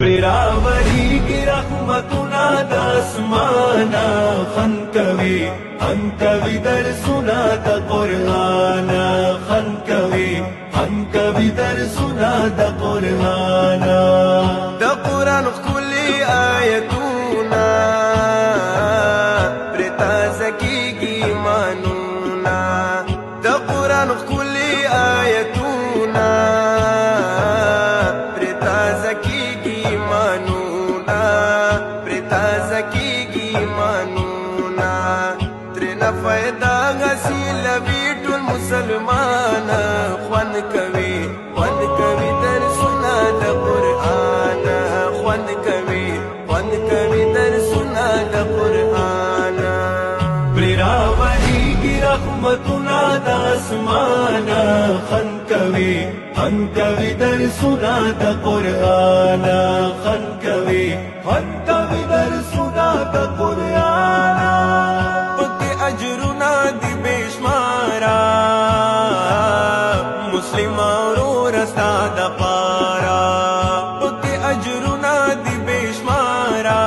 پراوری کی رحمتنا د اسمانا خن کوي انکوي درسونه د قرآن خن کوي درسونه د قرآن د قرآن ښکلي آیتونه پرې تازه کېږي ایمانونه د قرآن ښکلي آیتونه پرې تازه کېږي ایمانونه پرې تازه کېږي ایمانونه ترېنه فایده حاصلوي ټول مسلمان خوند کوي درسونه د قرآن خوند کوي درسونه د قرآن پراوری کی رحمتنا د اسمان خن کوي درسونه د قرآن خن کوي درسونه د قرآن پکې اجرونه دي بے شماره مسلم ورور ستا د پاره پکې اجرونه دي بے شماره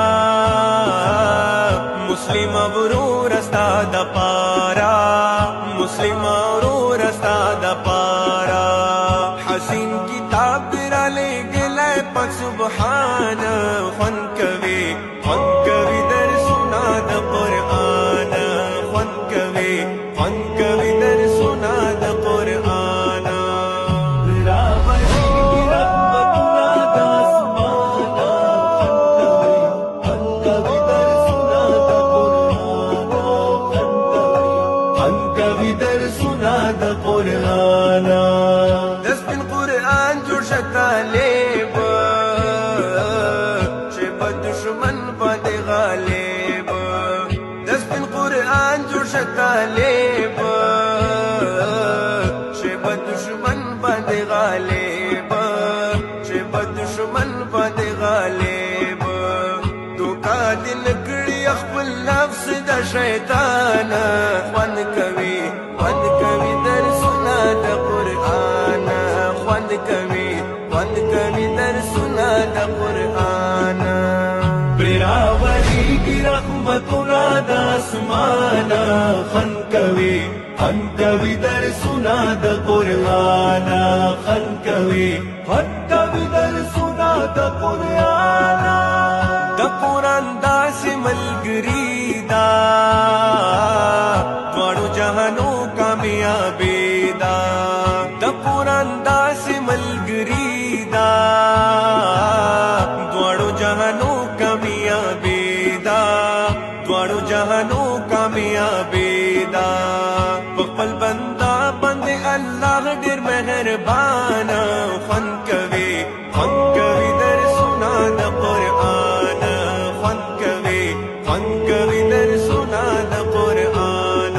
مسلم ورور ستا د پاره مسلم ورور ستا د پاره حسین کتاب را لګلای پاک سبحان خوند کوي درسونه د قرآن خوند کوي درسونه د قرآن د قرآن د سپین قرآن جوړ شه طالب چې په دشمن باندې غالب د سپین قرآن جوړ شه طالب چې په دشمن باندې غالب چې په دشمن باندې غالب دوکا دل کړي خپل نفس د شیطان خوند کوي درسونه د قرآن خوند کوي درسونه د قرآن پراوری کی رحمتنا د اسمان خن کوي درسونه د قرآن خن کوي درسونه د قرآن د قرآن داسې ملګري دا دواړو جهانو کامیابی دا د قرآن داسې ملګري دا دواړو جهانو کامیابی دا دواړو جهانو کامیابی دا په خپل بنده باندې الله ډېر مهربان خوند کوي درسونه د قرآن خوند کوي درسونه د قرآن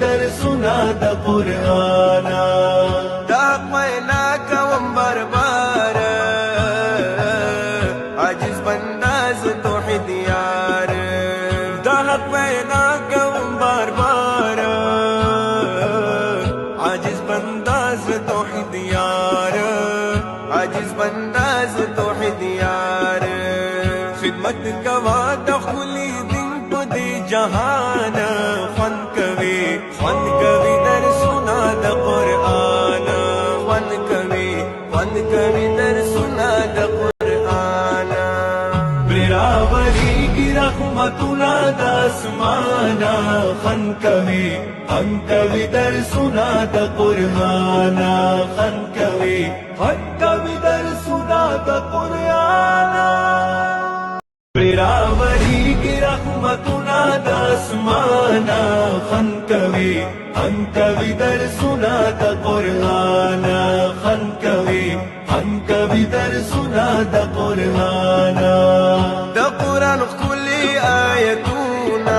درسونه د قرآن دا پینا کوم بربار عاجز بنداز توحید یار دا پینا کوم بربار عاجز بنداز توحید یار عاجز بنداز توحید یار خدمت کوا د خلی دین په دې جهان خوند کوي درسونه د قرآن خوند کوي درسونه د قرآن پراوری کی رحمتنا د اسمان خن کوي درسونه د قرآن خن کوي درسونه د قرآن پراوری کی رحمتنا د اسمان خن کوي درسونه د قرآن خن کوي درسونه د قرآن د قرآن ښکلي آیتونه